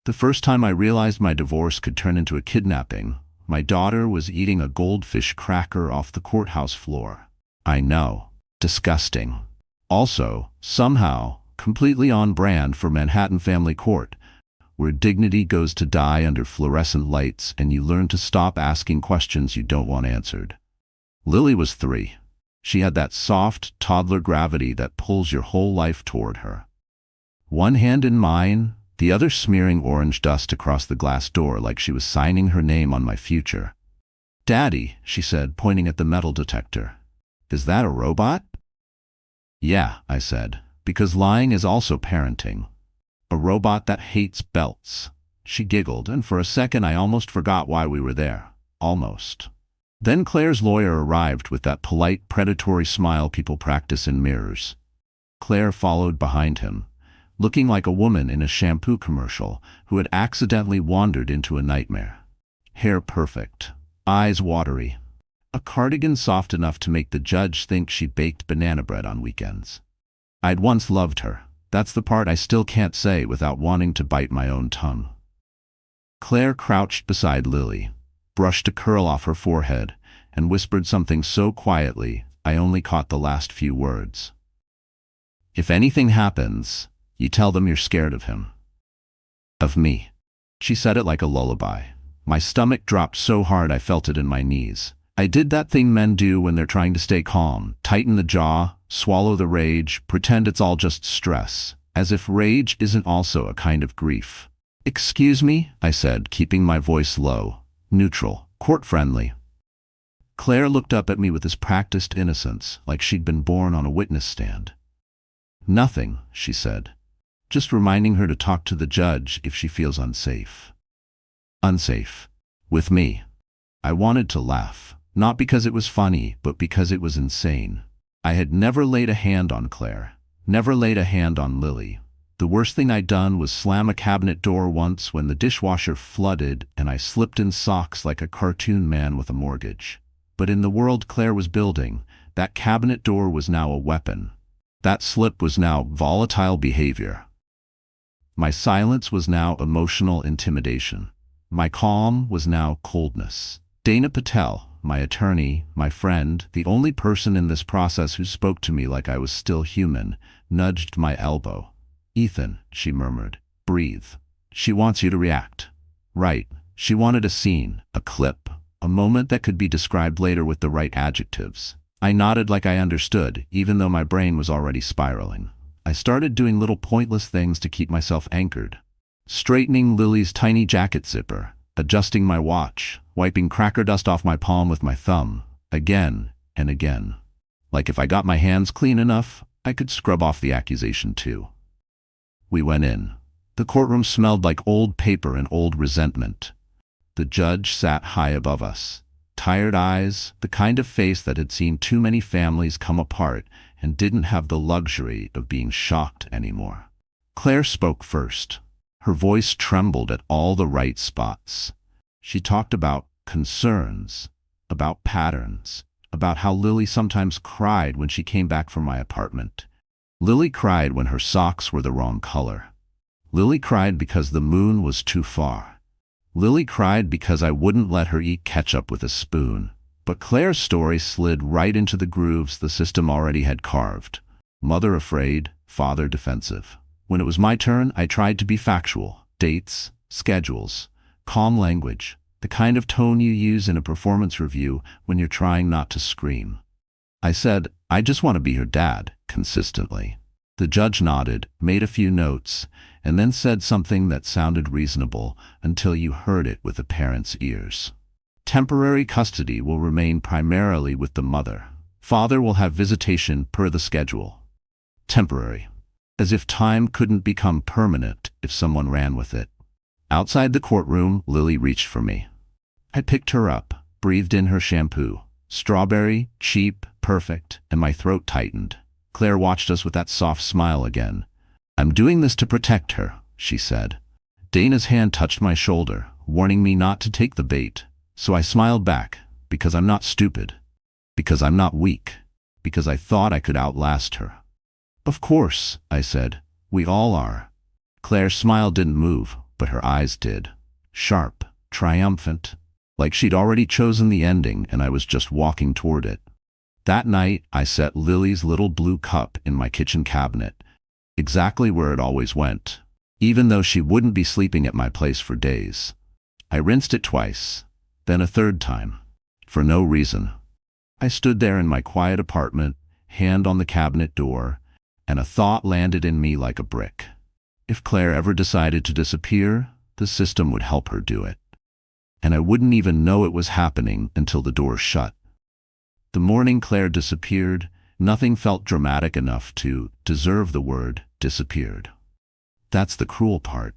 The first time I realized my divorce could turn into a kidnapping, my daughter was eating a goldfish cracker off the courthouse floor. I know. Disgusting. Also, somehow, completely on brand for Manhattan Family Court, where dignity goes to die under fluorescent lights and you learn to stop asking questions you don't want answered. Lily was 3. She had that soft, toddler gravity that pulls your whole life toward her. One hand in mine, the other smearing orange dust across the glass door like she was signing her name on my future. "Daddy," she said, pointing at the metal detector. "Is that a robot?" "Yeah," I said, because lying is also parenting. "A robot that hates belts." She giggled, and for a second I almost forgot why we were there. Almost. Then Claire's lawyer arrived with that polite, predatory smile people practice in mirrors. Claire followed behind him, looking like a woman in a shampoo commercial who had accidentally wandered into a nightmare. Hair perfect, eyes watery, a cardigan soft enough to make the judge think she baked banana bread on weekends. I'd once loved her. That's the part I still can't say without wanting to bite my own tongue. Claire crouched beside Lily, brushed a curl off her forehead, and whispered something so quietly I only caught the last few words. "If anything happens, you tell them you're scared of him." "Of me." She said it like a lullaby. My stomach dropped so hard I felt it in my knees. I did that thing men do when they're trying to stay calm, tighten the jaw, swallow the rage, pretend it's all just stress, as if rage isn't also a kind of grief. "Excuse me," I said, keeping my voice low, neutral, court-friendly. Claire looked up at me with this practiced innocence, like she'd been born on a witness stand. "Nothing," she said, just reminding her to talk to the judge if she feels unsafe. Unsafe. With me. I wanted to laugh, not because it was funny, but because it was insane. I had never laid a hand on Claire, never laid a hand on Lily. The worst thing I'd done was slam a cabinet door once when the dishwasher flooded and I slipped in socks like a cartoon man with a mortgage. But in the world Claire was building, that cabinet door was now a weapon. That slip was now volatile behavior. My silence was now emotional intimidation. My calm was now coldness. Dana Patel, my attorney, my friend, the only person in this process who spoke to me like I was still human, nudged my elbow. "Ethan," she murmured, "breathe. She wants you to react." Right. She wanted a scene, a clip, a moment that could be described later with the right adjectives. I nodded like I understood, even though my brain was already spiraling. I started doing little pointless things to keep myself anchored. Straightening Lily's tiny jacket zipper, adjusting my watch, wiping cracker dust off my palm with my thumb, again and again. Like if I got my hands clean enough, I could scrub off the accusation too. We went in. The courtroom smelled like old paper and old resentment. The judge sat high above us. Tired eyes, the kind of face that had seen too many families come apart and didn't have the luxury of being shocked anymore. Claire spoke first. Her voice trembled at all the right spots. She talked about concerns, about patterns, about how Lily sometimes cried when she came back from my apartment. Lily cried when her socks were the wrong color. Lily cried because the moon was too far. Lily cried because I wouldn't let her eat ketchup with a spoon. But Claire's story slid right into the grooves the system already had carved. Mother afraid, father defensive. When it was my turn, I tried to be factual. Dates, schedules, calm language, the kind of tone you use in a performance review when you're trying not to scream. I said, "I just want to be her dad," consistently. The judge nodded, made a few notes, and then said something that sounded reasonable until you heard it with a parent's ears. Temporary custody will remain primarily with the mother. Father will have visitation per the schedule. Temporary. As if time couldn't become permanent if someone ran with it. Outside the courtroom, Lily reached for me. I picked her up, breathed in her shampoo. Strawberry, cheap, perfect, and my throat tightened. Claire watched us with that soft smile again. "I'm doing this to protect her," she said. Dana's hand touched my shoulder, warning me not to take the bait. So I smiled back, because I'm not stupid. Because I'm not weak. Because I thought I could outlast her. "Of course," I said. "We all are." Claire's smile didn't move, but her eyes did. Sharp, triumphant, like she'd already chosen the ending and I was just walking toward it. That night, I set Lily's little blue cup in my kitchen cabinet, exactly where it always went, even though she wouldn't be sleeping at my place for days. I rinsed it twice, then a third time, for no reason. I stood there in my quiet apartment, hand on the cabinet door, and a thought landed in me like a brick. If Claire ever decided to disappear, the system would help her do it. And I wouldn't even know it was happening until the door shut. The morning Claire disappeared, nothing felt dramatic enough to deserve the word disappeared. That's the cruel part.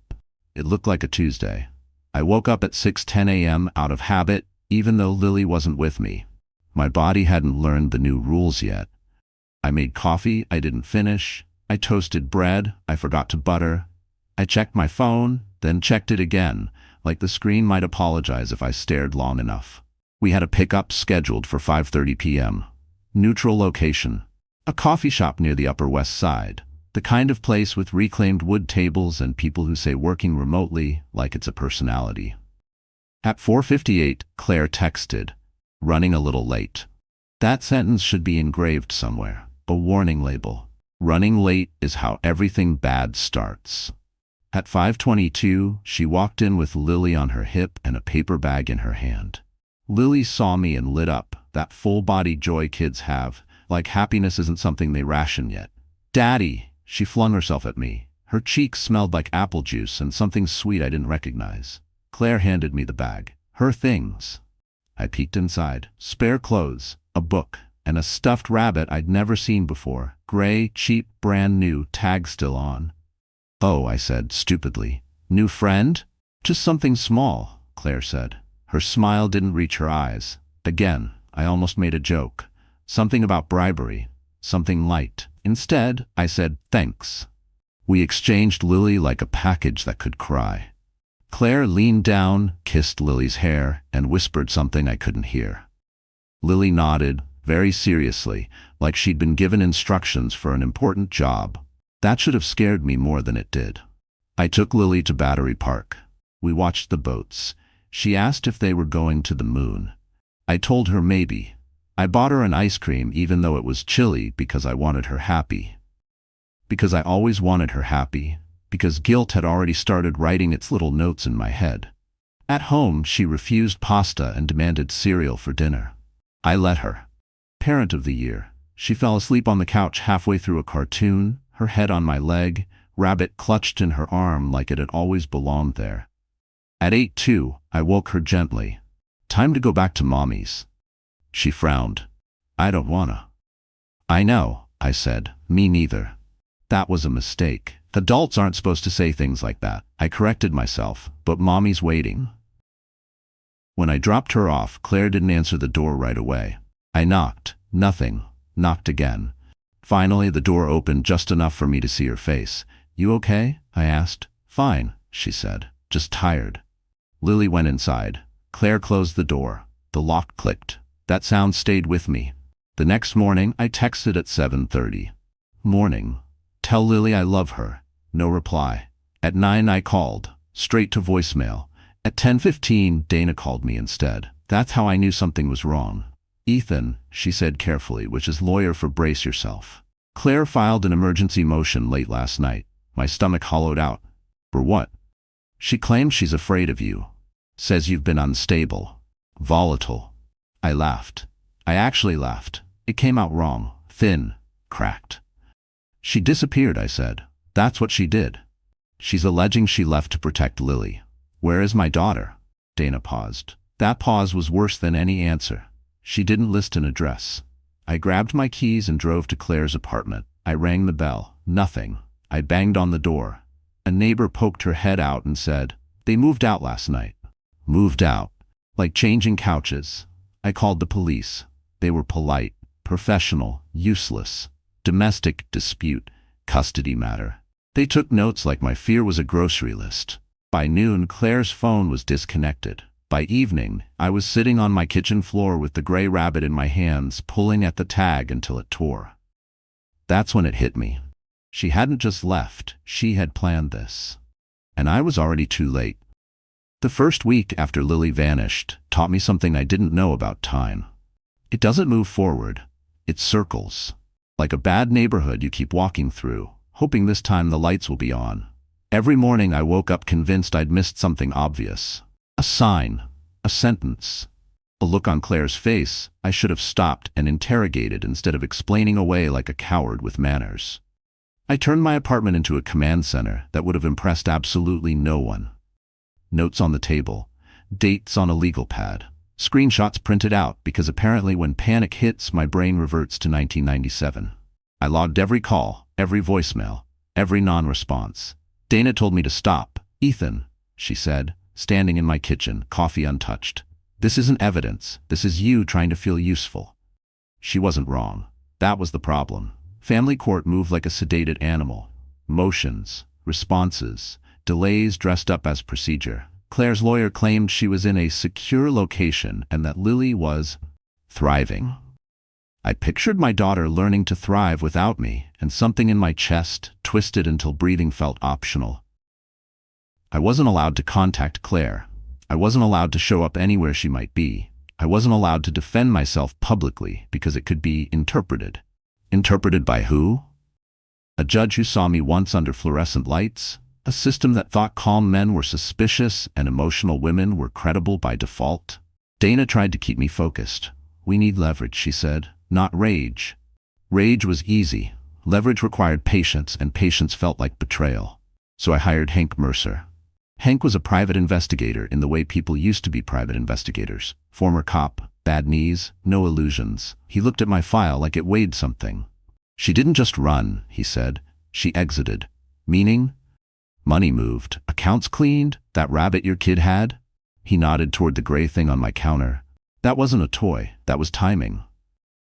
It looked like a Tuesday. I woke up at 6:10 a.m. out of habit, even though Lily wasn't with me. My body hadn't learned the new rules yet. I made coffee I didn't finish. I toasted bread I forgot to butter. I checked my phone, then checked it again, like the screen might apologize if I stared long enough. We had a pickup scheduled for 5:30 p.m. Neutral location. A coffee shop near the Upper West Side. The kind of place with reclaimed wood tables and people who say working remotely like it's a personality. At 4:58, Claire texted, "Running a little late." That sentence should be engraved somewhere, a warning label. Running late is how everything bad starts. At 5:22, she walked in with Lily on her hip and a paper bag in her hand. Lily saw me and lit up, that full-body joy kids have, like happiness isn't something they ration yet. "Daddy!" She flung herself at me. Her cheeks smelled like apple juice and something sweet I didn't recognize. Claire handed me the bag. Her things. I peeked inside. Spare clothes, a book, and a stuffed rabbit I'd never seen before. Gray, cheap, brand new, tag still on. "Oh," I said, stupidly. "New friend?" "Just something small," Claire said. Her smile didn't reach her eyes. Again, I almost made a joke. Something about bribery. Something light. Instead, I said, "Thanks." We exchanged Lily like a package that could cry. Claire leaned down, kissed Lily's hair, and whispered something I couldn't hear. Lily nodded, very seriously, like she'd been given instructions for an important job. That should have scared me more than it did. I took Lily to Battery Park. We watched the boats. She asked if they were going to the moon. I told her maybe. I bought her an ice cream even though it was chilly because I wanted her happy. Because I always wanted her happy. Because guilt had already started writing its little notes in my head. At home, she refused pasta and demanded cereal for dinner. I let her. Parent of the year. She fell asleep on the couch halfway through a cartoon, her head on my leg, rabbit clutched in her arm like it had always belonged there. At 8:02, I woke her gently. "Time to go back to Mommy's." She frowned. "I don't wanna." "I know," I said. "Me neither." That was a mistake. Adults aren't supposed to say things like that. I corrected myself, but Mommy's waiting. When I dropped her off, Claire didn't answer the door right away. I knocked. Nothing. Knocked again. Finally, the door opened just enough for me to see her face. "You okay?" I asked. "Fine," she said. "Just tired." Lily went inside. Claire closed the door. The lock clicked. That sound stayed with me. The next morning, I texted at 7:30. "Morning. Tell Lily I love her." No reply. At 9, I called. Straight to voicemail. At 10:15, Dana called me instead. That's how I knew something was wrong. "Ethan," she said carefully, which is lawyer for brace yourself. "Claire filed an emergency motion late last night." My stomach hollowed out. "For what?" "She claims she's afraid of you. Says you've been unstable. Volatile." I laughed. I actually laughed. It came out wrong. Thin. Cracked. "She disappeared," I said. "That's what she did. She's alleging she left to protect Lily." "Where is my daughter?" Dana paused. That pause was worse than any answer. She didn't list an address. I grabbed my keys and drove to Claire's apartment. I rang the bell. Nothing. I banged on the door. A neighbor poked her head out and said, "They moved out last night." Moved out. Like changing couches. I called the police. They were polite, professional, useless. Domestic dispute, custody matter. They took notes like my fear was a grocery list. By noon, Claire's phone was disconnected. By evening, I was sitting on my kitchen floor with the gray rabbit in my hands, pulling at the tag until it tore. That's when it hit me. She hadn't just left, she had planned this. and I was already too late. The first week after Lily vanished taught me something I didn't know about time. It doesn't move forward, it circles. Like a bad neighborhood you keep walking through, hoping this time the lights will be on. Every morning I woke up convinced I'd missed something obvious. A sign, a sentence, a look on Claire's face I should have stopped and interrogated instead of explaining away like a coward with manners. I turned my apartment into a command center that would have impressed absolutely no one. Notes on the table, dates on a legal pad, screenshots printed out because apparently when panic hits my brain reverts to 1997. I logged every call, every voicemail, every non-response. Dana told me to stop. "Ethan," she said, standing in my kitchen, coffee untouched. "This isn't evidence, this is you trying to feel useful." She wasn't wrong. That was the problem. Family court moved like a sedated animal. Motions, responses, delays dressed up as procedure. Claire's lawyer claimed she was in a secure location and that Lily was thriving. I pictured my daughter learning to thrive without me, and something in my chest twisted until breathing felt optional. I wasn't allowed to contact Claire. I wasn't allowed to show up anywhere she might be. I wasn't allowed to defend myself publicly because it could be interpreted. Interpreted by who? A judge who saw me once under fluorescent lights? A system that thought calm men were suspicious and emotional women were credible by default? Dana tried to keep me focused. "We need leverage," she said, "not rage." Rage was easy. Leverage required patience, and patience felt like betrayal. So I hired Hank Mercer. Hank was a private investigator in the way people used to be private investigators. Former cop, bad knees, no illusions. He looked at my file like it weighed something. "She didn't just run," he said. "She exited." Meaning? Money moved, accounts cleaned, that rabbit your kid had? He nodded toward the gray thing on my counter. That wasn't a toy, that was timing.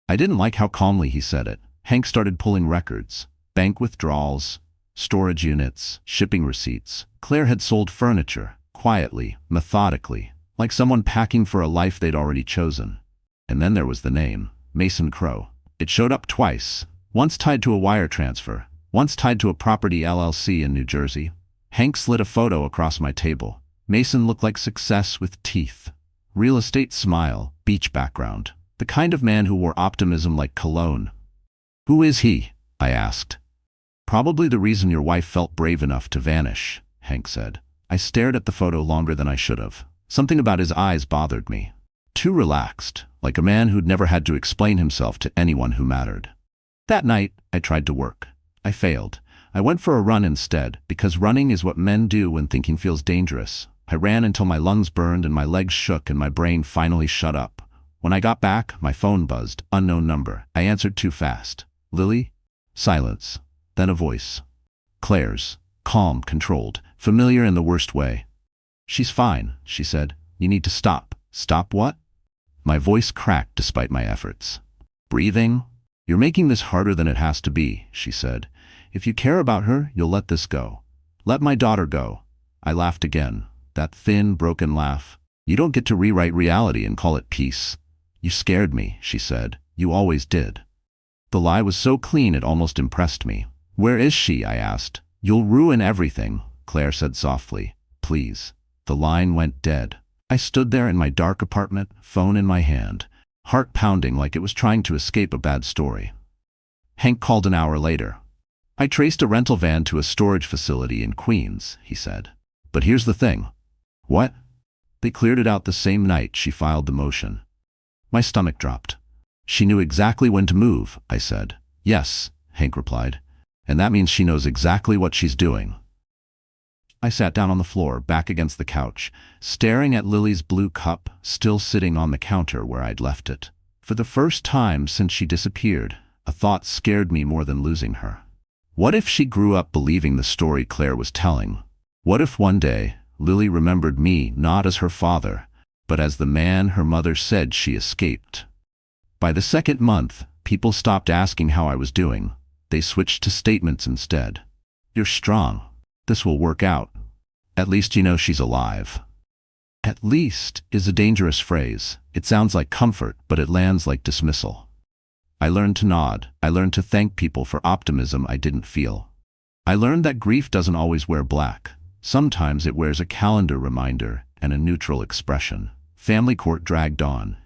I didn't like how calmly he said it. Hank started pulling records, bank withdrawals, storage units, shipping receipts. Claire had sold furniture, quietly, methodically, like someone packing for a life they'd already chosen. And then there was the name, Mason Crow. It showed up twice, once tied to a wire transfer, once tied to a property LLC in New Jersey. Hank slid a photo across my table. Mason looked like success with teeth. Real estate smile, beach background. The kind of man who wore optimism like cologne. "Who is he?" I asked. "Probably the reason your wife felt brave enough to vanish," Hank said. I stared at the photo longer than I should have. Something about his eyes bothered me. Too relaxed, like a man who'd never had to explain himself to anyone who mattered. That night, I tried to work. I failed. I went for a run instead, because running is what men do when thinking feels dangerous. I ran until my lungs burned and my legs shook and my brain finally shut up. When I got back, my phone buzzed. Unknown number. I answered too fast. "Lily?" Silence. Then a voice. Claire's. Calm, controlled, familiar in the worst way. "She's fine," she said. "You need to stop." "Stop what?" My voice cracked despite my efforts. "Breathing?" "You're making this harder than it has to be," she said. "If you care about her, you'll let this go. Let my daughter go." I laughed again. That thin, broken laugh. "You don't get to rewrite reality and call it peace." "You scared me," she said. "You always did." The lie was so clean it almost impressed me. "Where is she?" I asked. "You'll ruin everything," Claire said softly. "Please." The line went dead. I stood there in my dark apartment, phone in my hand, heart pounding like it was trying to escape a bad story. Hank called an hour later. "I traced a rental van to a storage facility in Queens," he said. "But here's the thing." "What?" "They cleared it out the same night she filed the motion." My stomach dropped. "She knew exactly when to move," I said. "Yes," Hank replied. "And that means she knows exactly what she's doing." I sat down on the floor, back against the couch, staring at Lily's blue cup, still sitting on the counter where I'd left it. For the first time since she disappeared, a thought scared me more than losing her. What if she grew up believing the story Claire was telling? What if one day, Lily remembered me not as her father, but as the man her mother said she escaped? By the second month, people stopped asking how I was doing. They switched to statements instead. "You're strong. This will work out. At least you know she's alive." "At least" is a dangerous phrase. It sounds like comfort, but it lands like dismissal. I learned to nod. I learned to thank people for optimism I didn't feel. I learned that grief doesn't always wear black. Sometimes it wears a calendar reminder and a neutral expression. Family court dragged on.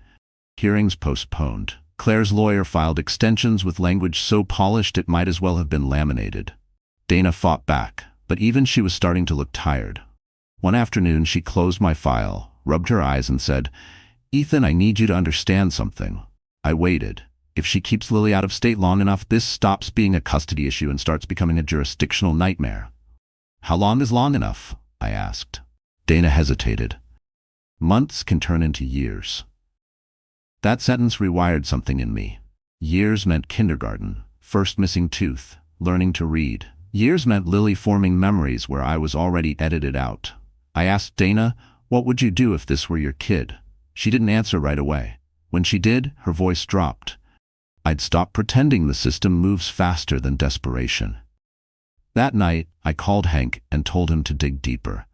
Hearings postponed. Claire's lawyer filed extensions with language so polished it might as well have been laminated. Dana fought back, but even she was starting to look tired. One afternoon she closed my file, rubbed her eyes and said, "Ethan, I need you to understand something." I waited. If she keeps Lily out of state long enough, this stops being a custody issue and starts becoming a jurisdictional nightmare. "How long is long enough?" I asked. Dana hesitated. "Months can turn into years." That sentence rewired something in me. Years meant kindergarten, first missing tooth, learning to read. Years meant Lily forming memories where I was already edited out. I asked Dana, "What would you do if this were your kid?" She didn't answer right away. When she did, her voice dropped. "I'd stop pretending the system moves faster than desperation." That night, I called Hank and told him to dig deeper.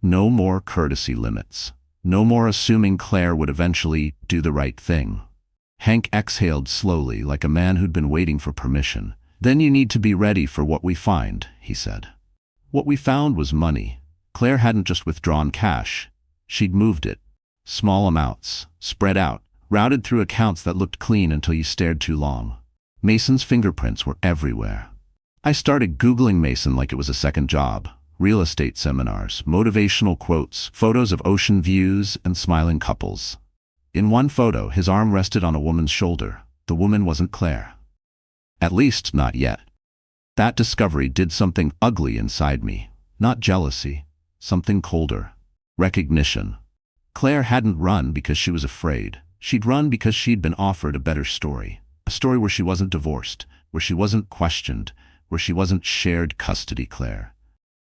No more courtesy limits. No more assuming Claire would eventually do the right thing. Hank exhaled slowly, like a man who'd been waiting for permission. "Then you need to be ready for what we find," he said. What we found was money. Claire hadn't just withdrawn cash. She'd moved it. Small amounts, spread out, routed through accounts that looked clean until you stared too long. Mason's fingerprints were everywhere. I started Googling Mason like it was a second job. Real estate seminars, motivational quotes, photos of ocean views, and smiling couples. In one photo, his arm rested on a woman's shoulder. The woman wasn't Claire. At least, not yet. That discovery did something ugly inside me. Not jealousy. Something colder. Recognition. Claire hadn't run because she was afraid. She'd run because she'd been offered a better story. A story where she wasn't divorced, where she wasn't questioned, where she wasn't shared custody Claire.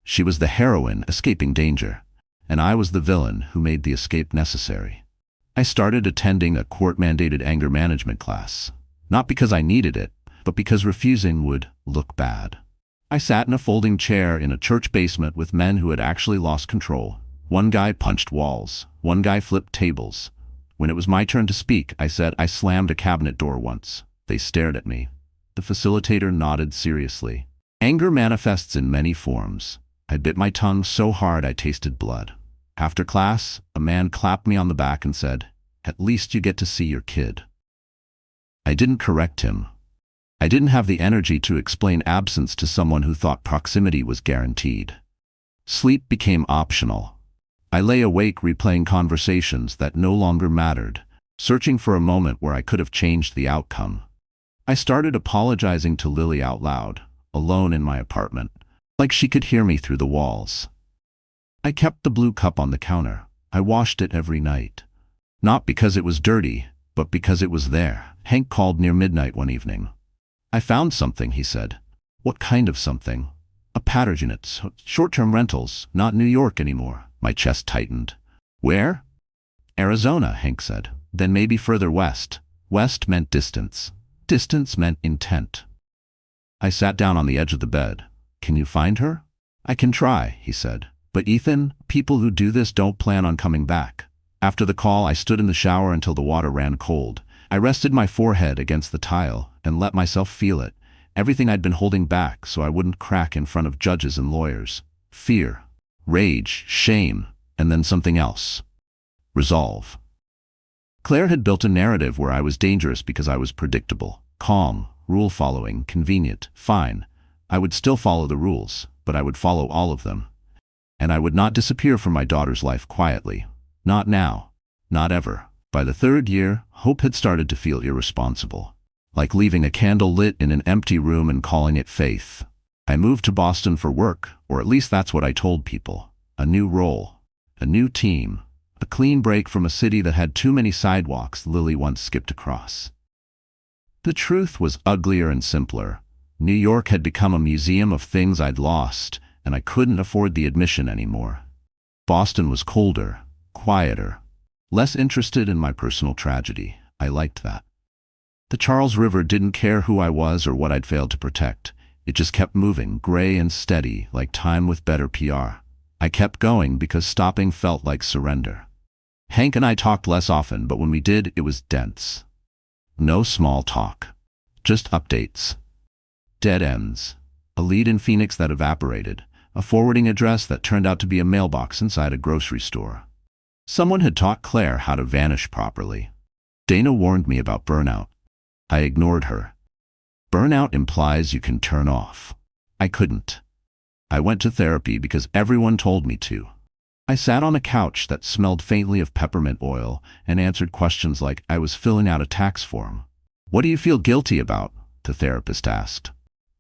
She was the heroine escaping danger, and I was the villain who made the escape necessary. I started attending a court-mandated anger management class. Not because I needed it, but because refusing would look bad. I sat in a folding chair in a church basement with men who had actually lost control. One guy punched walls. One guy flipped tables. When it was my turn to speak, I said I slammed a cabinet door once. They stared at me. The facilitator nodded seriously. Anger manifests in many forms. I bit my tongue so hard I tasted blood. After class, a man clapped me on the back and said, "At least you get to see your kid." I didn't correct him. I didn't have the energy to explain absence to someone who thought proximity was guaranteed. Sleep became optional. I lay awake replaying conversations that no longer mattered, searching for a moment where I could have changed the outcome. I started apologizing to Lily out loud, alone in my apartment, like she could hear me through the walls. I kept the blue cup on the counter. I washed it every night. Not because it was dirty, but because it was there. Hank called near midnight one evening. "I found something," he said. "What kind of something?" "A pattern unit, short-term rentals, not New York anymore." My chest tightened. "Where?" "Arizona," Hank said. "Then maybe further west." West meant distance. Distance meant intent. I sat down on the edge of the bed. "Can you find her?" "I can try," he said. "But Ethan, people who do this don't plan on coming back." After the call, I stood in the shower until the water ran cold. I rested my forehead against the tile and let myself feel it. Everything I'd been holding back so I wouldn't crack in front of judges and lawyers. Fear, rage, shame, and then something else. Resolve. Claire had built a narrative where I was dangerous because I was predictable, calm, rule-following, convenient, fine. I would still follow the rules, but I would follow all of them. And I would not disappear from my daughter's life quietly. Not now. Not ever. By the third year, hope had started to feel irresponsible. Like leaving a candle lit in an empty room and calling it faith. I moved to Boston for work, or at least that's what I told people. A new role. A new team. A clean break from a city that had too many sidewalks Lily once skipped across. The truth was uglier and simpler. New York had become a museum of things I'd lost, and I couldn't afford the admission anymore. Boston was colder, quieter, less interested in my personal tragedy. I liked that. The Charles River didn't care who I was or what I'd failed to protect. It just kept moving, gray and steady, like time with better PR. I kept going because stopping felt like surrender. Hank and I talked less often, but when we did, it was dense. No small talk. Just updates. Dead ends. A lead in Phoenix that evaporated. a forwarding address that turned out to be a mailbox inside a grocery store. Someone had taught Claire how to vanish properly. Dana warned me about burnout. I ignored her. Burnout implies you can turn off. I couldn't. I went to therapy because everyone told me to. I sat on a couch that smelled faintly of peppermint oil and answered questions like I was filling out a tax form. "What do you feel guilty about?" the therapist asked.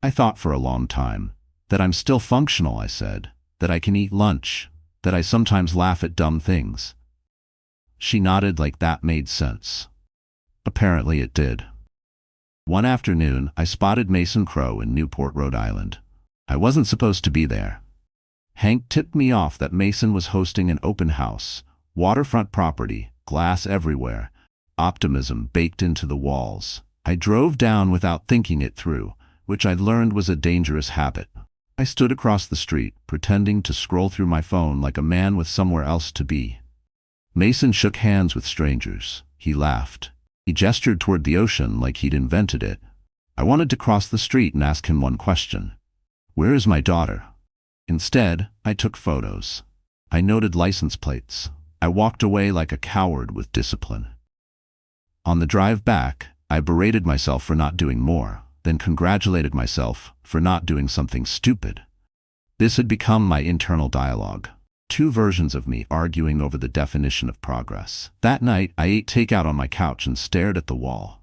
I thought for a long time. That I'm still functional, I said. That I can eat lunch. That I sometimes laugh at dumb things. She nodded like that made sense. Apparently it did. One afternoon, I spotted Mason Crow in Newport, Rhode Island. I wasn't supposed to be there. Hank tipped me off that Mason was hosting an open house, waterfront property, glass everywhere, optimism baked into the walls. I drove down without thinking it through, which I'd learned was a dangerous habit. I stood across the street, pretending to scroll through my phone like a man with somewhere else to be. Mason shook hands with strangers. He laughed. He gestured toward the ocean like he'd invented it. I wanted to cross the street and ask him one question. "Where is my daughter?" Instead, I took photos. I noted license plates. I walked away like a coward with discipline. On the drive back, I berated myself for not doing more, then congratulated myself for not doing something stupid. This had become my internal dialogue. Two versions of me arguing over the definition of progress. That night, I ate takeout on my couch and stared at the wall.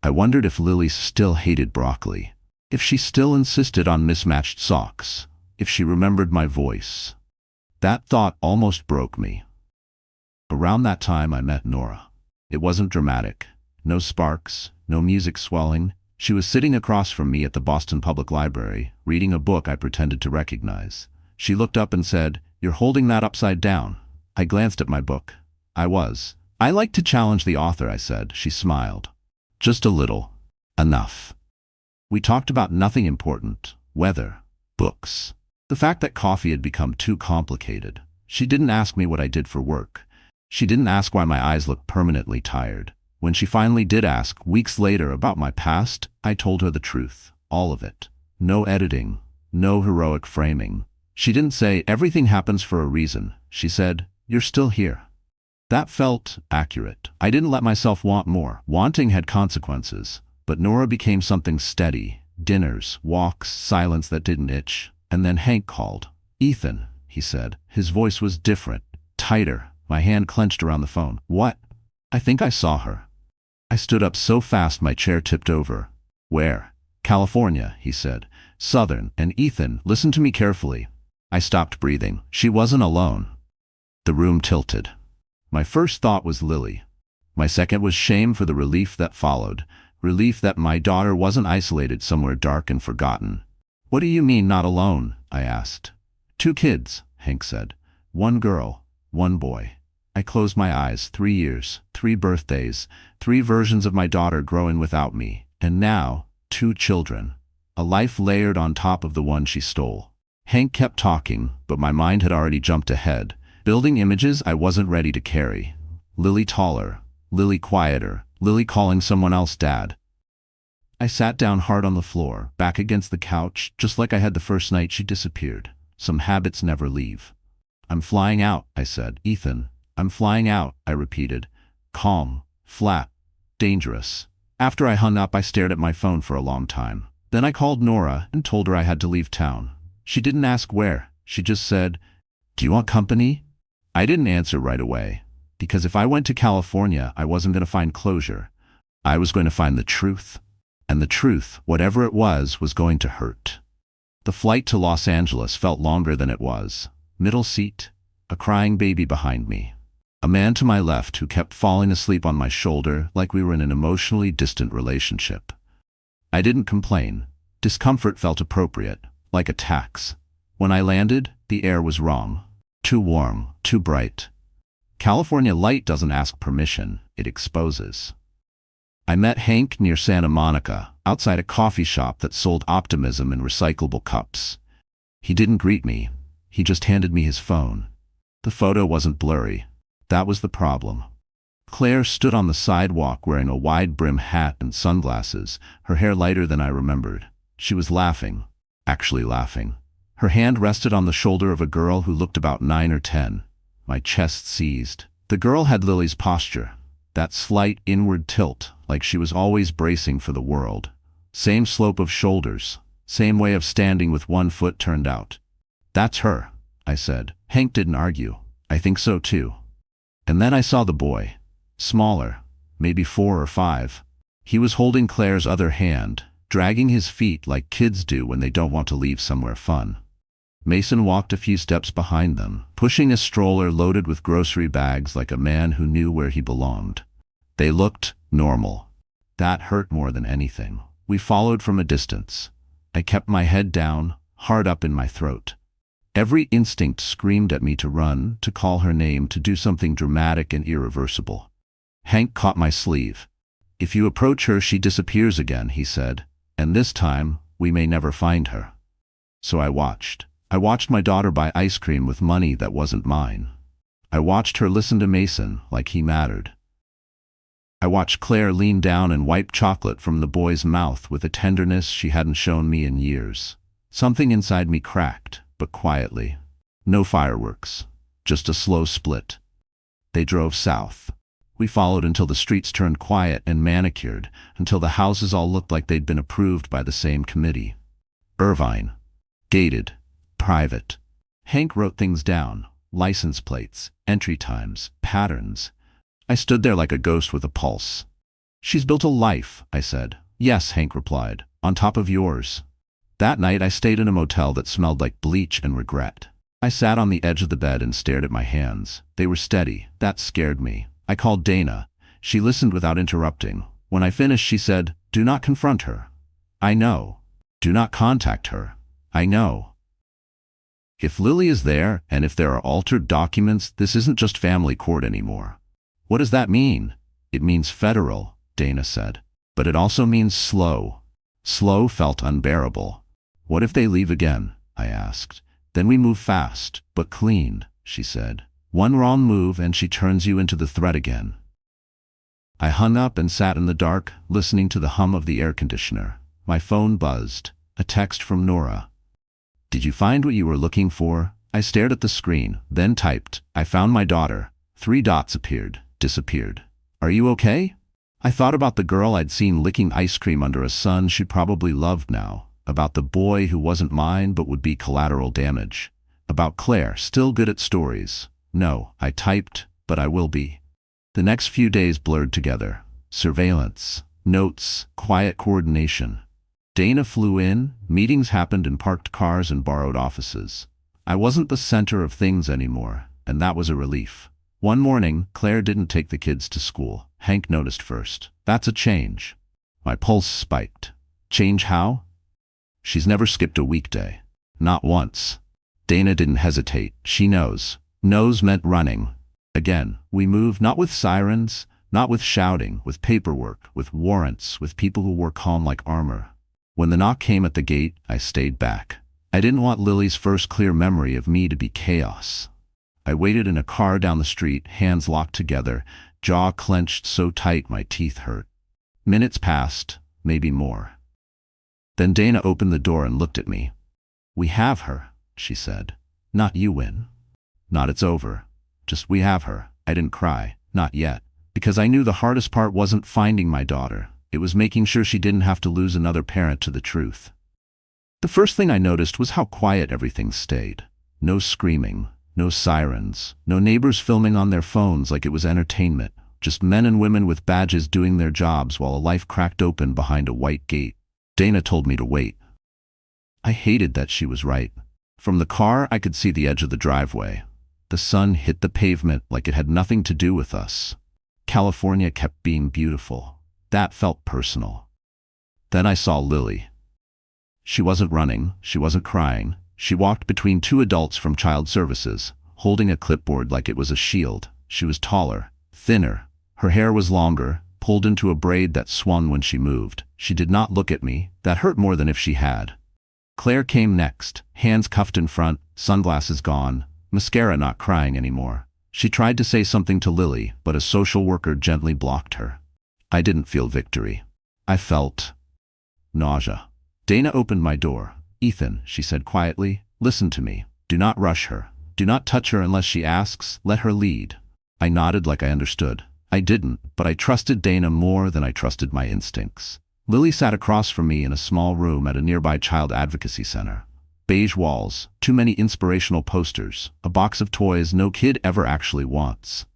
I wondered if Lily still hated broccoli, if she still insisted on mismatched socks, if she remembered my voice. That thought almost broke me. Around that time, I met Nora. It wasn't dramatic. No sparks, no music swelling. She was sitting across from me at the Boston Public Library, reading a book I pretended to recognize. She looked up and said, "You're holding that upside down." I glanced at my book. I was. "I like to challenge the author," I said. She smiled. "Just a little. Enough." We talked about nothing important. Weather. Books. The fact that coffee had become too complicated. She didn't ask me what I did for work. She didn't ask why my eyes looked permanently tired. When she finally did ask, weeks later, about my past, I told her the truth. All of it. No editing. No heroic framing. She didn't say, "Everything happens for a reason." She said, "You're still here." That felt accurate. I didn't let myself want more. Wanting had consequences. But Nora became something steady. Dinners, walks, silence that didn't itch. And then Hank called. "Ethan," he said. His voice was different, tighter. My hand clenched around the phone. "What?" "I think I saw her." I stood up so fast my chair tipped over. "Where?" "California," he said. "Southern. And Ethan, listen to me carefully." I stopped breathing. She wasn't alone. The room tilted. My first thought was Lily. My second was shame for the relief that followed. Relief that my daughter wasn't isolated somewhere dark and forgotten. "What do you mean, not alone?" I asked. "2 kids," Hank said. "1 girl, 1 boy." I closed my eyes. 3 years, 3 birthdays, 3 versions of my daughter growing without me. And now, 2 children. A life layered on top of the one she stole. Hank kept talking, but my mind had already jumped ahead, building images I wasn't ready to carry. Lily taller, Lily quieter, Lily calling someone else dad. I sat down hard on the floor, back against the couch, just like I had the first night she disappeared. Some habits never leave. "I'm flying out," I said. "Ethan, I'm flying out," I repeated. Calm, flat, dangerous. After I hung up, I stared at my phone for a long time. Then I called Nora and told her I had to leave town. She didn't ask where. She just said, "Do you want company?" I didn't answer right away, because if I went to California, I wasn't going to find closure. I was going to find the truth. And the truth, whatever it was going to hurt. The flight to Los Angeles felt longer than it was. Middle seat, a crying baby behind me. A man to my left who kept falling asleep on my shoulder like we were in an emotionally distant relationship. I didn't complain. Discomfort felt appropriate, like a tax. When I landed, the air was wrong. Too warm, too bright. California light doesn't ask permission, it exposes. I met Hank near Santa Monica, outside a coffee shop that sold optimism in recyclable cups. He didn't greet me. He just handed me his phone. The photo wasn't blurry. That was the problem. Claire stood on the sidewalk wearing a wide-brim hat and sunglasses, her hair lighter than I remembered. She was laughing, actually laughing. Her hand rested on the shoulder of a girl who looked about 9 or 10. My chest seized. The girl had Lily's posture, that slight inward tilt, like she was always bracing for the world. Same slope of shoulders, same way of standing with one foot turned out. "That's her," I said. Hank didn't argue. "I think so too." And then I saw the boy. Smaller, maybe 4 or 5. He was holding Claire's other hand, dragging his feet like kids do when they don't want to leave somewhere fun. Mason walked a few steps behind them, pushing a stroller loaded with grocery bags like a man who knew where he belonged. They looked normal. That hurt more than anything. We followed from a distance. I kept my head down, heart up in my throat. Every instinct screamed at me to run, to call her name, to do something dramatic and irreversible. Hank caught my sleeve. "If you approach her, she disappears again," he said, "and this time, we may never find her." So I watched. I watched my daughter buy ice cream with money that wasn't mine. I watched her listen to Mason like he mattered. I watched Claire lean down and wipe chocolate from the boy's mouth with a tenderness she hadn't shown me in years. Something inside me cracked, but quietly. No fireworks, just a slow split. They drove south. We followed until the streets turned quiet and manicured, until the houses all looked like they'd been approved by the same committee. Irvine. Gated. Private. Hank wrote things down. License plates, entry times, patterns. I stood there like a ghost with a pulse. "She's built a life," I said. "Yes," Hank replied, "on top of yours." That night I stayed in a motel that smelled like bleach and regret. I sat on the edge of the bed and stared at my hands. They were steady. That scared me. I called Dana. She listened without interrupting. When I finished, she said, "Do not confront her." "I know." "Do not contact her." "I know." If Lily is there, and if there are altered documents, this isn't just family court anymore. "What does that mean?" "It means federal," Dana said. "But it also means slow." Slow felt unbearable. "What if they leave again?" I asked. "Then we move fast, but clean," she said. "One wrong move and she turns you into the threat again." I hung up and sat in the dark, listening to the hum of the air conditioner. My phone buzzed. A text from Nora. "Did you find what you were looking for?" I stared at the screen, then typed, "I found my daughter." 3 dots appeared. Disappeared. "Are you okay?" I thought about the girl I'd seen licking ice cream under a sun she'd probably loved now. About the boy who wasn't mine but would be collateral damage. About Claire, still good at stories. No, I typed, but I will be. The next few days blurred together. Surveillance, notes, quiet coordination. Dana flew in, meetings happened in parked cars and borrowed offices. I wasn't the center of things anymore, and that was a relief. One morning, Claire didn't take the kids to school. Hank noticed first. "That's a change." My pulse spiked. "Change how?" "She's never skipped a weekday. Not once." Dana didn't hesitate. "She knows." Knows meant running. Again, we moved not with sirens, not with shouting, with paperwork, with warrants, with people who wore calm like armor. When the knock came at the gate, I stayed back. I didn't want Lily's first clear memory of me to be chaos. I waited in a car down the street, hands locked together, jaw clenched so tight my teeth hurt. Minutes passed, maybe more. Then Dana opened the door and looked at me. "We have her," she said. "Not you win. Not it's over. Just we have her." I didn't cry. Not yet. Because I knew the hardest part wasn't finding my daughter. It was making sure she didn't have to lose another parent to the truth. The first thing I noticed was how quiet everything stayed. No screaming, no sirens, no neighbors filming on their phones like it was entertainment. Just men and women with badges doing their jobs while a life cracked open behind a white gate. Dana told me to wait. I hated that she was right. From the car, I could see the edge of the driveway. The sun hit the pavement like it had nothing to do with us. California kept being beautiful. That felt personal. Then I saw Lily. She wasn't running, she wasn't crying. She walked between 2 adults from child services, holding a clipboard like it was a shield. She was taller, thinner. Her hair was longer, pulled into a braid that swung when she moved. She did not look at me. That hurt more than if she had. Claire came next, hands cuffed in front, sunglasses gone, mascara not crying anymore. She tried to say something to Lily, but a social worker gently blocked her. I didn't feel victory. I felt nausea. Dana opened my door. "Ethan," she said quietly, Listen to me. Do not rush her. Do not touch her unless she asks. Let her lead. I nodded like I understood. I didn't, but I trusted Dana more than I trusted my instincts. Lily sat across from me in a small room at a nearby child advocacy center. Beige walls, too many inspirational posters, a box of toys no kid ever actually wants.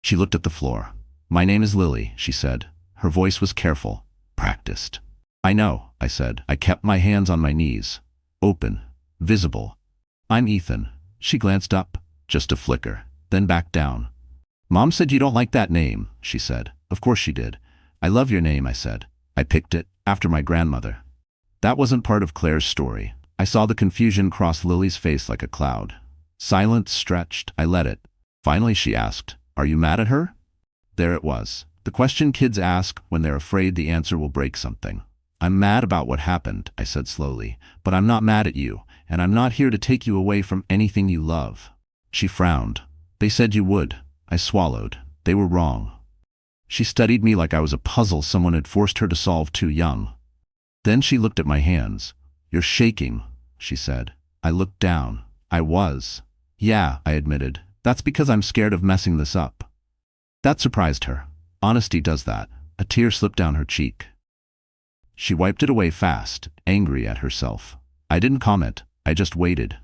She looked at the floor. My name is Lily, she said. Her voice was careful, practiced. I know, I said. I kept my hands on my knees. Open, visible. I'm Ethan. She glanced up, just a flicker, then back down. Mom said you don't like that name, she said. Of course she did. I love your name, I said. I picked it, after my grandmother. That wasn't part of Claire's story. I saw the confusion cross Lily's face like a cloud. Silence stretched, I let it. Finally she asked, are you mad at her? There it was. The question kids ask when they're afraid the answer will break something. I'm mad about what happened, I said slowly, but I'm not mad at you, and I'm not here to take you away from anything you love. She frowned. They said you would. I swallowed. They were wrong. She studied me like I was a puzzle someone had forced her to solve too young. Then she looked at my hands. You're shaking, she said. I looked down. I was. Yeah, I admitted. That's because I'm scared of messing this up. That surprised her. Honesty does that. A tear slipped down her cheek. She wiped it away fast, angry at herself. I didn't comment. I just waited.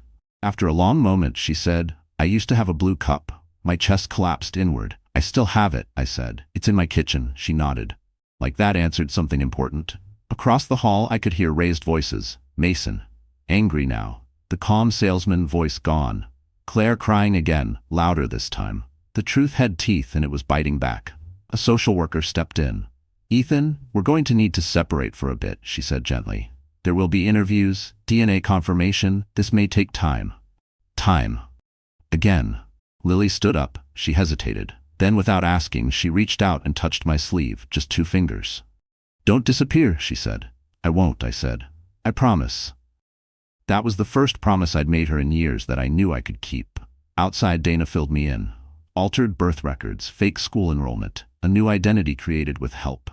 After a long moment, she said, I used to have a blue cup. My chest collapsed inward. I still have it, I said. It's in my kitchen, she nodded. Like that answered something important. Across the hall, I could hear raised voices. Mason. Angry now. The calm salesman voice gone. Claire crying again, louder this time. The truth had teeth and it was biting back. A social worker stepped in. Ethan, we're going to need to separate for a bit, she said gently. There will be interviews, DNA confirmation. This may take time. Time. Again. Lily stood up. She hesitated. Then without asking, she reached out and touched my sleeve, just 2 fingers. Don't disappear, she said. I won't, I said. I promise. That was the first promise I'd made her in years that I knew I could keep. Outside, Dana filled me in. Altered birth records, fake school enrollment, a new identity created with help.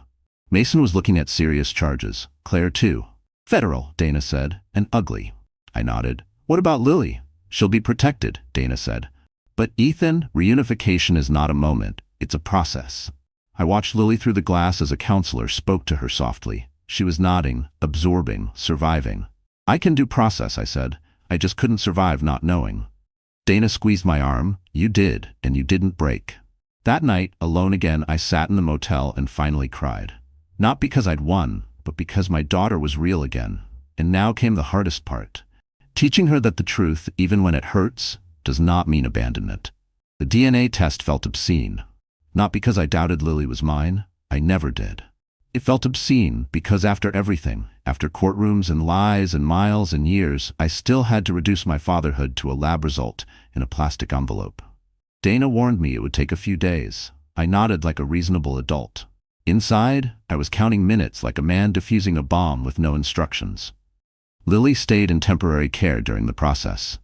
Mason was looking at serious charges. Claire too. Federal, Dana said, and ugly. I nodded. What about Lily? She'll be protected, Dana said. But Ethan, reunification is not a moment, it's a process. I watched Lily through the glass as a counselor spoke to her softly. She was nodding, absorbing, surviving. I can do process, I said. I just couldn't survive not knowing. Dana squeezed my arm. You did, and you didn't break. That night, alone again, I sat in the motel and finally cried. Not because I'd won, but because my daughter was real again. And now came the hardest part. Teaching her that the truth, even when it hurts, does not mean abandonment. The DNA test felt obscene. Not because I doubted Lily was mine. I never did. It felt obscene because after everything, after courtrooms and lies and miles and years, I still had to reduce my fatherhood to a lab result in a plastic envelope. Dana warned me it would take a few days. I nodded like a reasonable adult. Inside, I was counting minutes like a man defusing a bomb with no instructions. Lily stayed in temporary care during the process.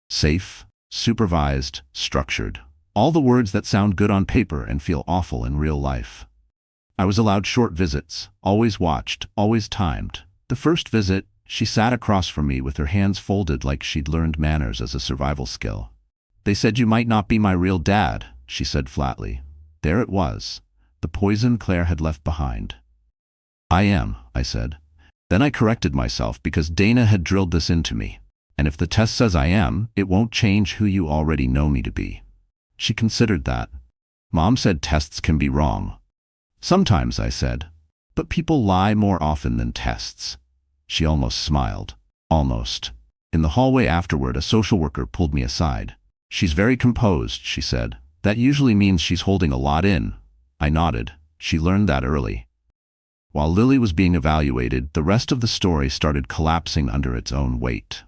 Safe, supervised, structured. All the words that sound good on paper and feel awful in real life. I was allowed short visits, always watched, always timed. The first visit, she sat across from me with her hands folded like she'd learned manners as a survival skill. They said you might not be my real dad, she said flatly. There it was, the poison Claire had left behind. I am, I said. Then I corrected myself because Dana had drilled this into me. And if the test says I am, it won't change who you already know me to be. She considered that. Mom said tests can be wrong. Sometimes, I said, but people lie more often than tests. She almost smiled. Almost. In the hallway afterward, a social worker pulled me aside. She's very composed, she said. That usually means she's holding a lot in. I nodded. She learned that early. While Lily was being evaluated, the rest of the story started collapsing under its own weight.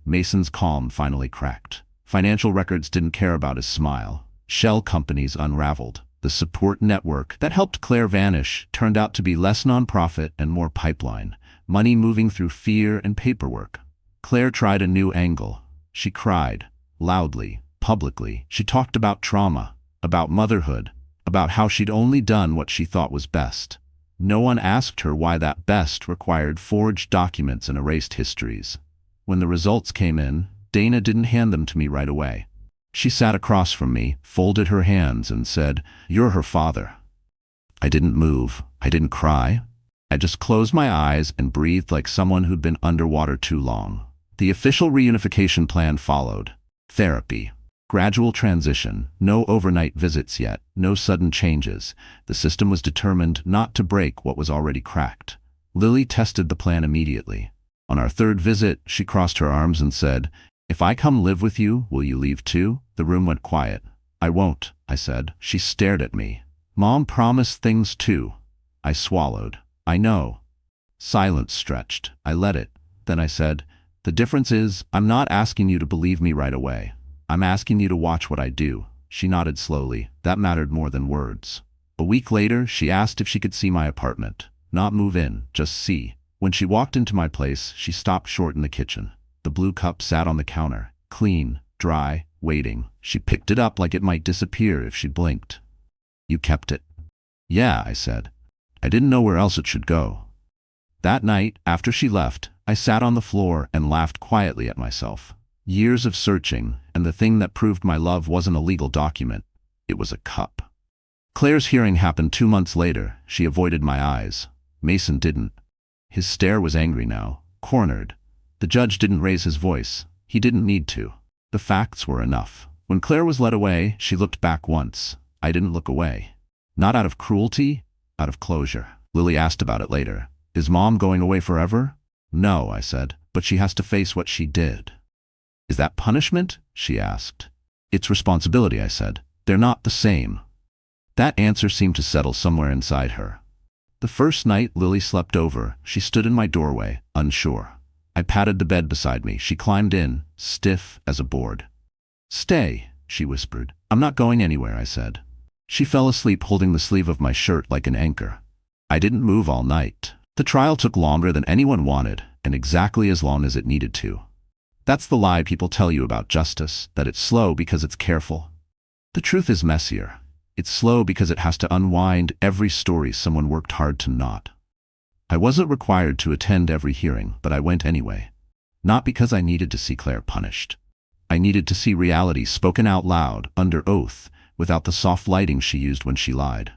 Mason's calm finally cracked. Financial records didn't care about his smile. Shell companies unraveled. The support network that helped Claire vanish turned out to be less nonprofit and more pipeline, money moving through fear and paperwork. Claire tried a new angle. She cried, loudly, publicly. She talked about trauma, about motherhood, about how she'd only done what she thought was best. No one asked her why that best required forged documents and erased histories. When the results came in, Dana didn't hand them to me right away. She sat across from me, folded her hands, and said, "You're her father." I didn't move. I didn't cry. I just closed my eyes and breathed like someone who'd been underwater too long. The official reunification plan followed. Therapy. Gradual transition. No overnight visits yet. No sudden changes. The system was determined not to break what was already cracked. Lily tested the plan immediately. On our third visit, she crossed her arms and said, "If I come live with you, will you leave too?" The room went quiet. "I won't," I said. She stared at me. "Mom promised things too." I swallowed. "I know." Silence stretched. I let it. Then I said, "The difference is, I'm not asking you to believe me right away. I'm asking you to watch what I do." She nodded slowly. That mattered more than words. A week later, she asked if she could see my apartment. Not move in, just see. When she walked into my place, she stopped short in the kitchen. The blue cup sat on the counter, clean, dry, waiting. She picked it up like it might disappear if she blinked. "You kept it?" "Yeah," I said. I didn't know where else it should go. That night, after she left, I sat on the floor and laughed quietly at myself. Years of searching, and the thing that proved my love wasn't a legal document. It was a cup. Claire's hearing happened 2 months later. She avoided my eyes. Mason didn't. His stare was angry now, cornered. The judge didn't raise his voice. He didn't need to. The facts were enough. When Claire was led away, she looked back once. I didn't look away. Not out of cruelty, out of closure. Lily asked about it later. "Is Mom going away forever?" "No," I said, "but she has to face what she did." "Is that punishment?" she asked. "It's responsibility," I said. "They're not the same." That answer seemed to settle somewhere inside her. The first night Lily slept over, she stood in my doorway, unsure. I patted the bed beside me. She climbed in, stiff as a board. "Stay," she whispered. "I'm not going anywhere," I said. She fell asleep holding the sleeve of my shirt like an anchor. I didn't move all night. The trial took longer than anyone wanted, and exactly as long as it needed to. That's the lie people tell you about justice, that it's slow because it's careful. The truth is messier. It's slow because it has to unwind every story someone worked hard to knot. I wasn't required to attend every hearing, but I went anyway. Not because I needed to see Claire punished. I needed to see reality spoken out loud, under oath, without the soft lighting she used when she lied.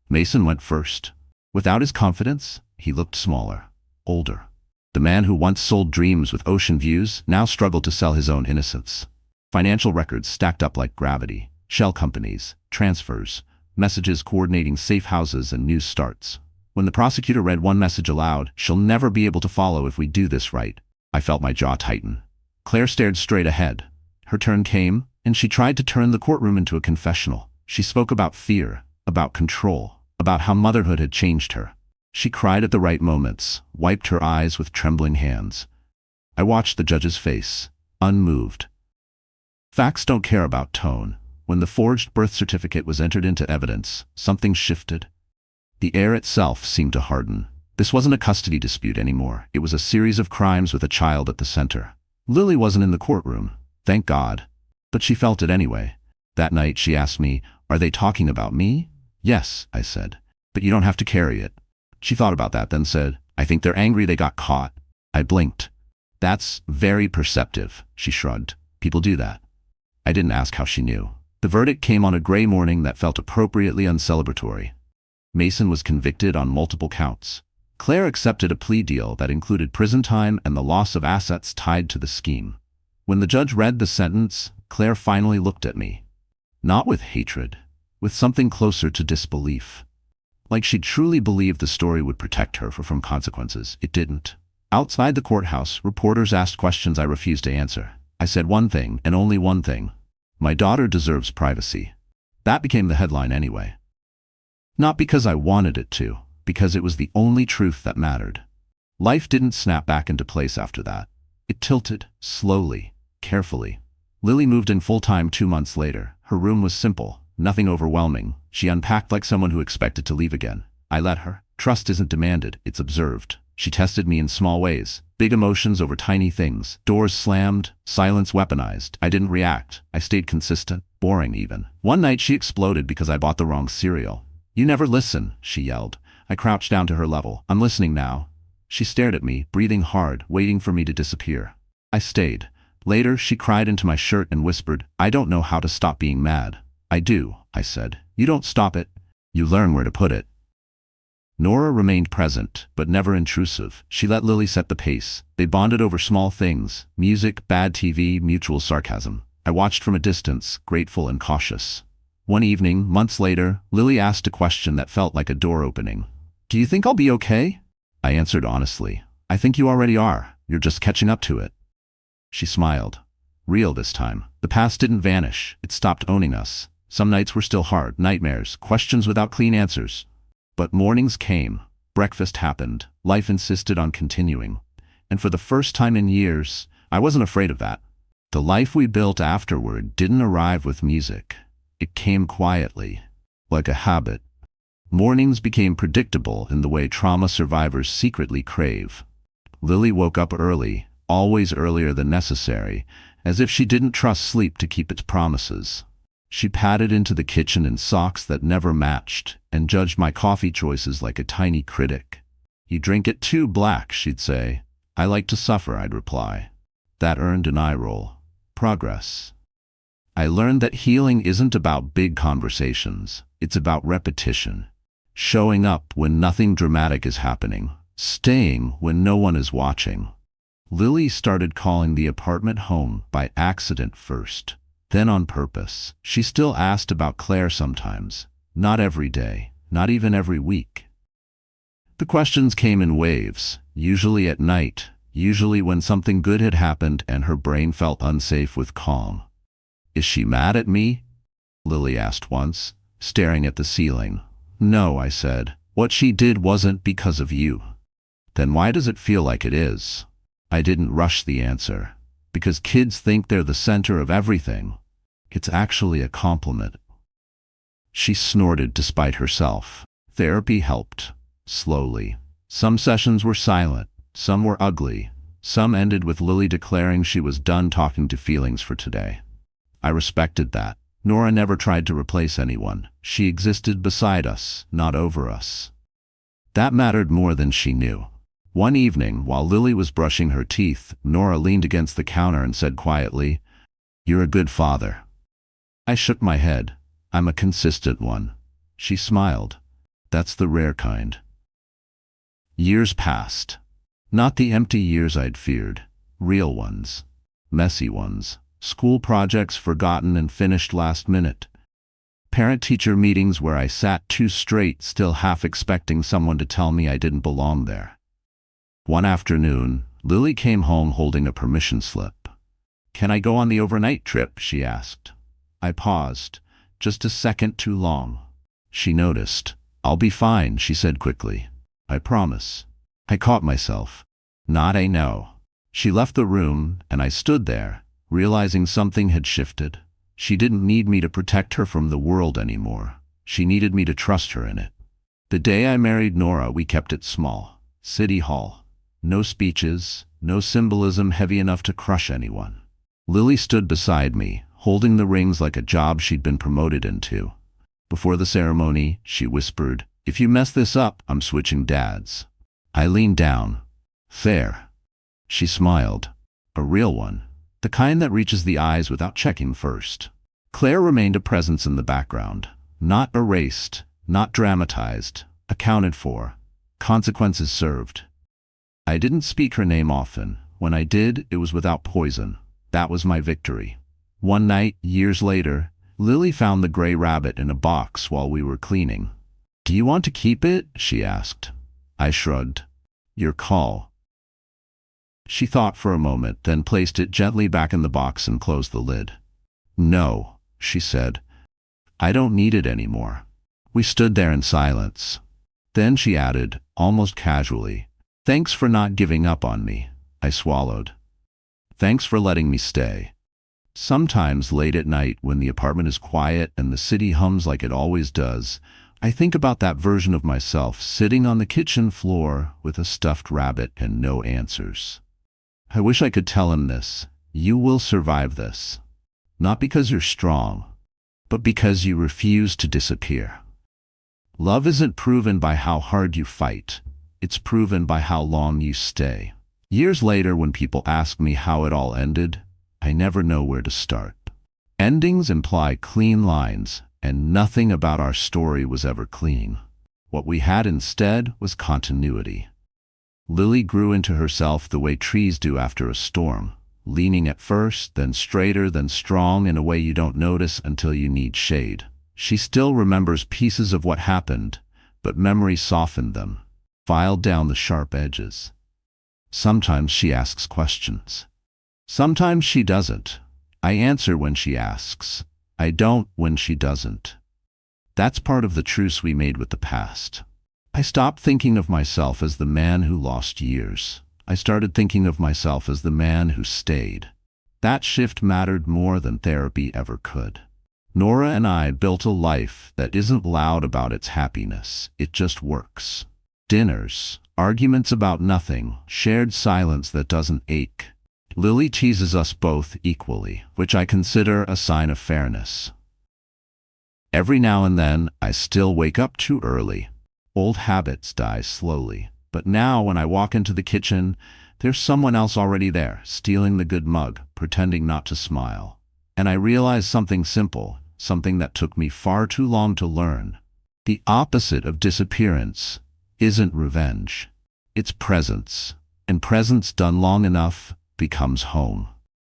Mason went first. Without his confidence, he looked smaller, older. The man who once sold dreams with ocean views now struggled to sell his own innocence. Financial records stacked up like gravity. Shell companies, transfers, messages coordinating safe houses and news starts. When the prosecutor read one message aloud, "She'll never be able to follow if we do this right," I felt my jaw tighten. Claire stared straight ahead. Her turn came, and she tried to turn the courtroom into a confessional. She spoke about fear, about control, about how motherhood had changed her. She cried at the right moments, wiped her eyes with trembling hands. I watched the judge's face, unmoved. Facts don't care about tone. When the forged birth certificate was entered into evidence, something shifted. The air itself seemed to harden. This wasn't a custody dispute anymore. It was a series of crimes with a child at the center. Lily wasn't in the courtroom, thank God. But she felt it anyway. That night she asked me, "Are they talking about me?" "Yes," I said. "But you don't have to carry it." She thought about that, then said, "I think they're angry they got caught." I blinked. "That's very perceptive," she shrugged. "People do that." I didn't ask how she knew. The verdict came on a gray morning that felt appropriately uncelebratory. Mason was convicted on multiple counts. Claire accepted a plea deal that included prison time and the loss of assets tied to the scheme. When the judge read the sentence, Claire finally looked at me. Not with hatred, with something closer to disbelief. Like she truly believed the story would protect her from consequences. It didn't. Outside the courthouse, reporters asked questions I refused to answer. I said one thing, and only one thing. My daughter deserves privacy. That became the headline anyway. Not because I wanted it to, because it was the only truth that mattered. Life didn't snap back into place after that. It tilted, slowly, carefully. Lily moved in full-time 2 months later. Her room was simple, nothing overwhelming. She unpacked like someone who expected to leave again. I let her. Trust isn't demanded, it's observed. She tested me in small ways. Big emotions over tiny things. Doors slammed, silence weaponized. I didn't react. I stayed consistent, boring even. One night she exploded because I bought the wrong cereal. "You never listen," she yelled. I crouched down to her level. "I'm listening now." She stared at me, breathing hard, waiting for me to disappear. I stayed. Later, she cried into my shirt and whispered, "I don't know how to stop being mad." "I do," I said. "You don't stop it. You learn where to put it." Nora remained present, but never intrusive. She let Lily set the pace. They bonded over small things: music, bad TV, mutual sarcasm. I watched from a distance, grateful and cautious. One evening, months later, Lily asked a question that felt like a door opening. "Do you think I'll be okay?" I answered honestly, "I think you already are. You're just catching up to it." She smiled. Real this time. The past didn't vanish. It stopped owning us. Some nights were still hard, nightmares, questions without clean answers. But mornings came, breakfast happened, life insisted on continuing. And for the first time in years, I wasn't afraid of that. The life we built afterward didn't arrive with music. It came quietly, like a habit. Mornings became predictable in the way trauma survivors secretly crave. Lily woke up early, always earlier than necessary, as if she didn't trust sleep to keep its promises. She padded into the kitchen in socks that never matched and judged my coffee choices like a tiny critic. "You drink it too black," she'd say. "I like to suffer," I'd reply. That earned an eye roll. Progress. I learned that healing isn't about big conversations. It's about repetition. Showing up when nothing dramatic is happening. Staying when no one is watching. Lily started calling the apartment home by accident first. Then on purpose. She still asked about Claire sometimes. Not every day, not even every week. The questions came in waves, usually at night, usually when something good had happened and her brain felt unsafe with calm. "Is she mad at me?" Lily asked once, staring at the ceiling. "No," I said. "What she did wasn't because of you." "Then why does it feel like it is?" I didn't rush the answer. Because kids think they're the center of everything. It's actually a compliment. She snorted despite herself. Therapy helped. Slowly. Some sessions were silent. Some were ugly. Some ended with Lily declaring she was done talking to feelings for today. I respected that. Nora never tried to replace anyone. She existed beside us, not over us. That mattered more than she knew. One evening, while Lily was brushing her teeth, Nora leaned against the counter and said quietly, "You're a good father." I shook my head. "I'm a consistent one." She smiled. "That's the rare kind." Years passed. Not the empty years I'd feared. Real ones. Messy ones. School projects forgotten and finished last minute. Parent-teacher meetings where I sat too straight, still half expecting someone to tell me I didn't belong there. One afternoon, Lily came home holding a permission slip. "Can I go on the overnight trip?" she asked. I paused, just a second too long. She noticed. "I'll be fine," she said quickly. "I promise." I caught myself. Not a no. She left the room, and I stood there, realizing something had shifted. She didn't need me to protect her from the world anymore. She needed me to trust her in it. The day I married Nora, we kept it small. City Hall. No speeches, no symbolism heavy enough to crush anyone. Lily stood beside me, holding the rings like a job she'd been promoted into. Before the ceremony, she whispered, "If you mess this up, I'm switching dads." I leaned down. "Fair." She smiled. A real one. The kind that reaches the eyes without checking first. Claire remained a presence in the background. Not erased, not dramatized, accounted for. Consequences served. I didn't speak her name often. When I did, it was without poison. That was my victory. One night, years later, Lily found the gray rabbit in a box while we were cleaning. "Do you want to keep it?" she asked. I shrugged. "Your call." She thought for a moment, then placed it gently back in the box and closed the lid. "No," she said. "I don't need it anymore." We stood there in silence. Then she added, almost casually, "Thanks for not giving up on me." I swallowed. "Thanks for letting me stay." Sometimes late at night, when the apartment is quiet and the city hums like it always does, I think about that version of myself sitting on the kitchen floor with a stuffed rabbit and no answers. I wish I could tell him this. You will survive this. Not because you're strong, but because you refuse to disappear. Love isn't proven by how hard you fight. It's proven by how long you stay. Years later, when people ask me how it all ended, I never know where to start. Endings imply clean lines, and nothing about our story was ever clean. What we had instead was continuity. Lily grew into herself the way trees do after a storm, leaning at first, then straighter, then strong in a way you don't notice until you need shade. She still remembers pieces of what happened, but memory softened them, filed down the sharp edges. Sometimes she asks questions. Sometimes she doesn't. I answer when she asks. I don't when she doesn't. That's part of the truce we made with the past. I stopped thinking of myself as the man who lost years. I started thinking of myself as the man who stayed. That shift mattered more than therapy ever could. Nora and I built a life that isn't loud about its happiness. It just works. Dinners, arguments about nothing, shared silence that doesn't ache. Lily teases us both equally, which I consider a sign of fairness. Every now and then, I still wake up too early. Old habits die slowly. But now when I walk into the kitchen, there's someone else already there, stealing the good mug, pretending not to smile. And I realize something simple, something that took me far too long to learn. The opposite of disappearance isn't revenge. It's presence. And presence done long enough becomes home.